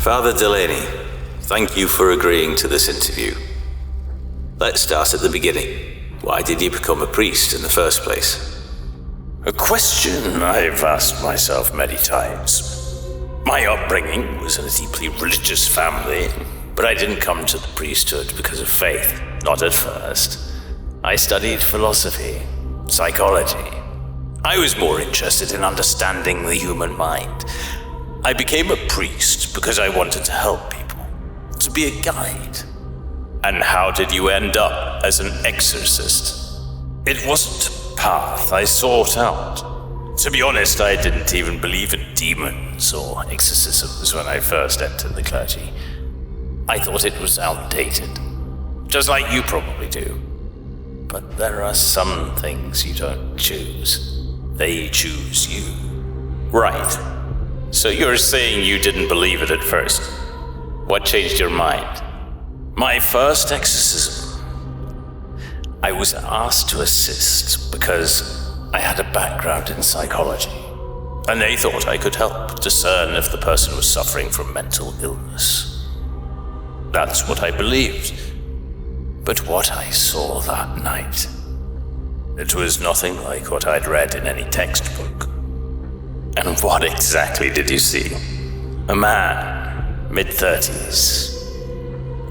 Father Delaney, thank you for agreeing to this interview. Let's start at the beginning. Why did you become a priest in the first place? A question I've asked myself many times. My upbringing was in a deeply religious family, but I didn't come to the priesthood because of faith, not at first. I studied philosophy, psychology. I was more interested in understanding the human mind. I became a priest because I wanted to help people, to be a guide. And how did you end up as an exorcist? It wasn't a path I sought out. To be honest, I didn't even believe in demons or exorcisms when I first entered the clergy. I thought it was outdated, just like you probably do. But there are some things you don't choose. They choose you. Right. So you're saying you didn't believe it at first. What changed your mind? My first exorcism. I was asked to assist because I had a background in psychology, and they thought I could help discern if the person was suffering from mental illness. That's what I believed. But what I saw that night, it was nothing like what I'd read in any textbook. And what exactly did you see? A man, mid-30s.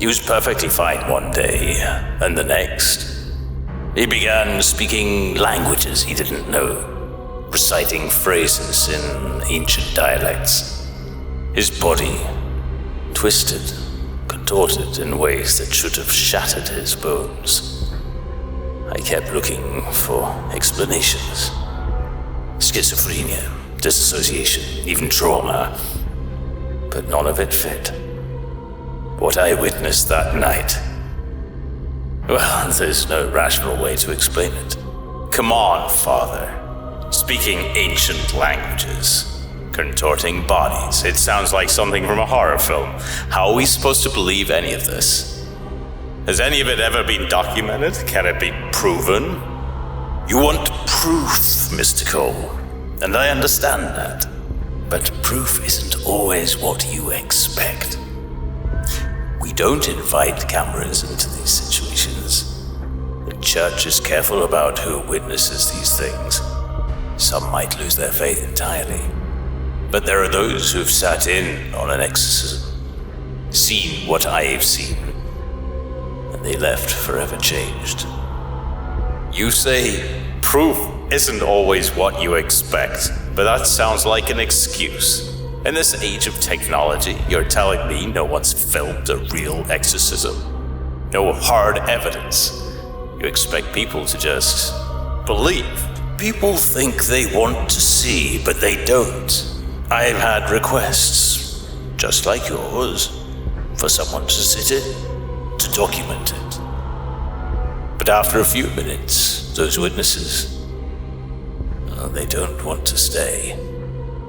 He was perfectly fine one day, and the next, he began speaking languages he didn't know, reciting phrases in ancient dialects. His body twisted, contorted in ways that should have shattered his bones. I kept looking for explanations. Schizophrenia, disassociation, even trauma. But none of it fit. What I witnessed that night, well, there's no rational way to explain it. Come on, Father. Speaking ancient languages, contorting bodies. It sounds like something from a horror film. How are we supposed to believe any of this? Has any of it ever been documented? Can it be proven? You want proof, Mr. Cole, and I understand that. But proof isn't always what you expect. We don't invite cameras into these situations. The church is careful about who witnesses these things. Some might lose their faith entirely. But there are those who've sat in on an exorcism, seen what I've seen, and they left forever changed. You say proof isn't always what you expect, but that sounds like an excuse. In this age of technology, you're telling me no one's filmed a real exorcism? No hard evidence? You expect people to just believe? People think they want to see, but they don't. I've had requests, just like yours, for someone to sit in, to document it. But after a few minutes, those witnesses, they don't want to stay.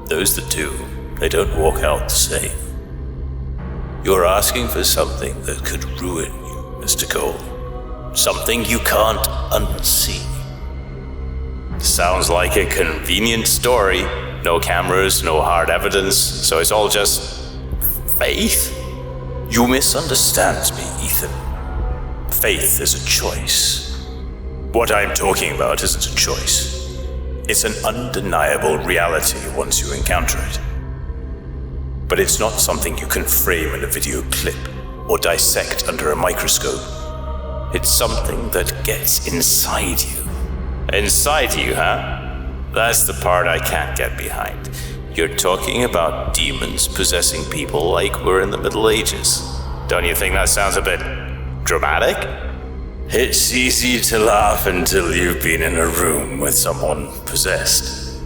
Those that do, they don't walk out the same. You're asking for something that could ruin you, Mr. Cole. Something you can't unsee. Sounds like a convenient story. No cameras, no hard evidence, so it's all just faith? You misunderstand me, Ethan. Faith is a choice. What I'm talking about isn't a choice. It's an undeniable reality once you encounter it. But it's not something you can frame in a video clip or dissect under a microscope. It's something that gets inside you. Inside you, huh? That's the part I can't get behind. You're talking about demons possessing people like we're in the Middle Ages. Don't you think that sounds a bit dramatic? It's easy to laugh until you've been in a room with someone possessed.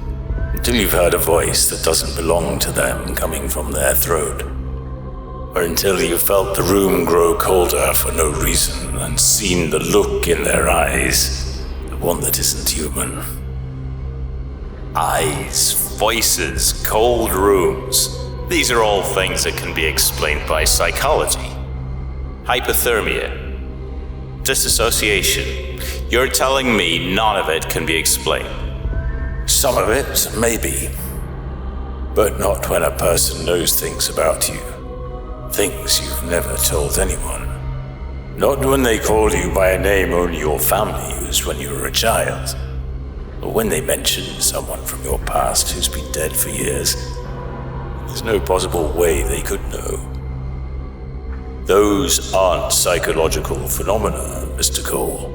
Until you've heard a voice that doesn't belong to them coming from their throat. Or until you've felt the room grow colder for no reason and seen the look in their eyes, the one that isn't human. Eyes, voices, cold rooms. These are all things that can be explained by psychology. Hypothermia, disassociation. You're telling me none of it can be explained? Some of it, maybe. But not when a person knows things about you. Things you've never told anyone. Not when they call you by a name only your family used when you were a child. Or when they mention someone from your past who's been dead for years. There's no possible way they could know. Those aren't psychological phenomena, Mr. Cole.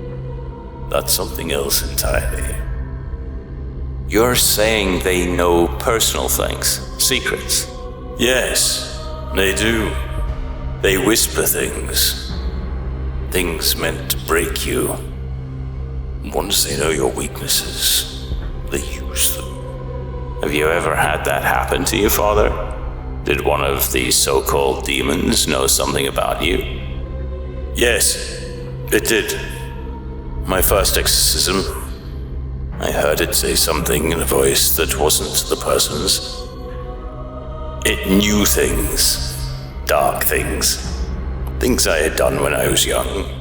That's something else entirely. You're saying they know personal things, secrets? Yes, they do. They whisper things. Things meant to break you. Once they know your weaknesses, they use them. Have you ever had that happen to your father? Did one of these so-called demons know something about you? Yes, it did. My first exorcism, I heard it say something in a voice that wasn't the person's. It knew things, dark things, things I had done when I was young.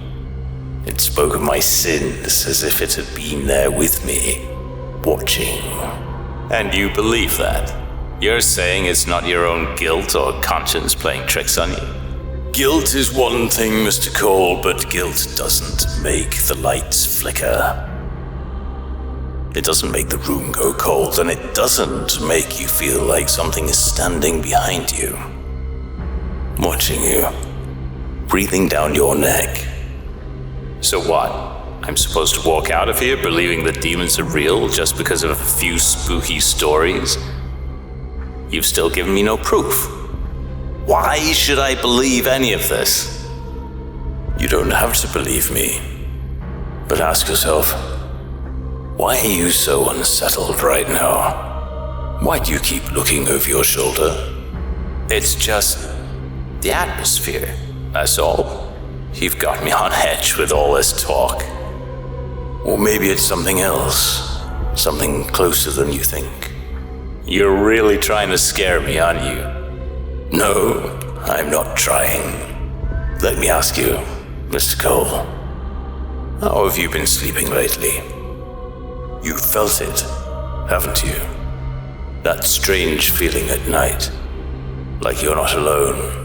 It spoke of my sins as if it had been there with me, watching. And you believe that? You're saying it's not your own guilt or conscience playing tricks on you? Guilt is one thing, Mr. Cole, but guilt doesn't make the lights flicker. It doesn't make the room go cold, and it doesn't make you feel like something is standing behind you, watching you, breathing down your neck. So what? I'm supposed to walk out of here believing that demons are real just because of a few spooky stories? You've still given me no proof. Why should I believe any of this? You don't have to believe me, but ask yourself, why are you so unsettled right now? Why do you keep looking over your shoulder? It's just the atmosphere, that's all. You've got me on edge with all this talk. Or maybe it's something else, something closer than you think. You're really trying to scare me, aren't you? No, I'm not trying. Let me ask you, Mr. Cole, how have you been sleeping lately? You've felt it, haven't you? That strange feeling at night, like you're not alone.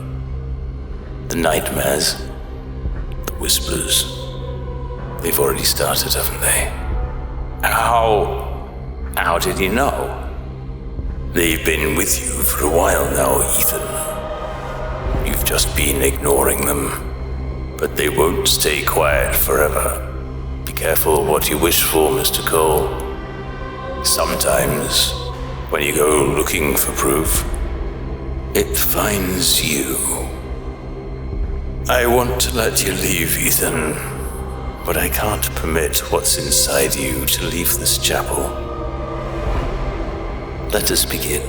The nightmares, the whispers, they've already started, haven't they? How did you know? They've been with you for a while now, Ethan. You've just been ignoring them, but they won't stay quiet forever. Be careful what you wish for, Mr. Cole. Sometimes, when you go looking for proof, it finds you. I want to let you leave, Ethan, but I can't permit what's inside you to leave this chapel. Let us begin.